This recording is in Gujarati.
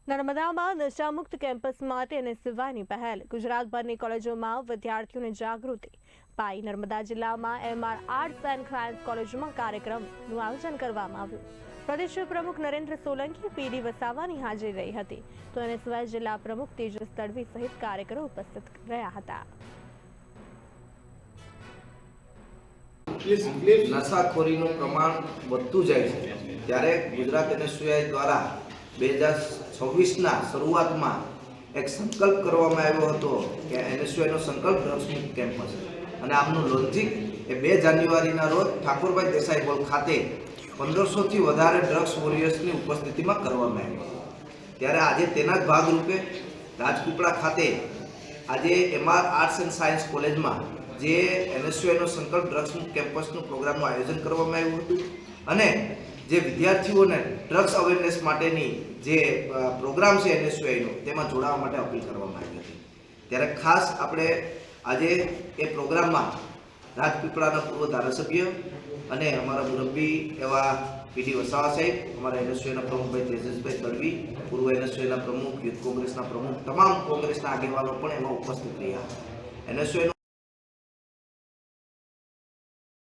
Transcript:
નર્મદામાં નશામુક્ત કેમ્પસ માટે એનએસયુઆઈની પહેલ ગુજરાતભરની કોલેજોમાં વિદ્યાર્થીઓને જાગૃતિ પાઈ નર્મદા જિલ્લામાં એમઆર આર્ટ્સ એન્ડ સાયન્સ કોલેજમાં કાર્યક્રમનું આયોજન કરવામાં આવ્યું। પ્રદેશ પ્રમુખ નરેન્દ્ર સોલંકી પીડી વસાવાની હાજરી રહી હતી તો એનએસયુઆઈ જિલ્લા પ્રમુખ તેજસ તડવી સહિત કાર્યકરો ઉપસ્થિત રહ્યા હતા। નશાખોરીનું પ્રમાણ વધતું જાય છે ત્યારે ગુજરાત એનએસયુઆઈ દ્વારા 2026ના શરૂઆતમાં એક સંકલ્પ કરવામાં આવ્યો હતો કે એનએસયુઆઈનો સંકલ્પ ડ્રગ્સ મુક્ત કેમ્પસ અને આમનું લોન્ચિંગ એ 2 જાન્યુઆરીના રોજ ઠાકોરભાઈ દેસાઈ હોલ ખાતે 1500થી વધારે ડ્રગ્સ વોરિયર્સની ઉપસ્થિતિમાં કરવામાં આવ્યું। ત્યારે આજે તેના જ ભાગરૂપે રાજપીપળા ખાતે આજે એમઆર આર્ટ્સ એન્ડ સાયન્સ કોલેજમાં જે એનએસયુઆઈનો સંકલ્પ ડ્રગ્સ મુક્ત કેમ્પસનું પ્રોગ્રામનું આયોજન કરવામાં આવ્યું હતું અને જે વિદ્યાર્થીઓને ડ્રગ્સ અવેરનેસ માટેની જે પ્રોગ્રામ છે એનએસયુઆઈનો તેમાં જોડાવા માટે અપીલ કરવામાં આવી હતી। ત્યારે ખાસ આપણે આજે એ પ્રોગ્રામમાં રાજપીપળાના પૂર્વ ધારાસભ્ય અને અમારા મુરબ્બી એવા પીડી વસાવા સાહેબ, અમારા એનએસયુઆઈના પ્રમુખભાઈ તેજસભાઈ તડવી, પૂર્વ એનએસયુઆઈના પ્રમુખ, યુથ કોંગ્રેસના પ્રમુખ, તમામ કોંગ્રેસના આગેવાનો પણ એમાં ઉપસ્થિત રહ્યા। એનએસયુઆઈનો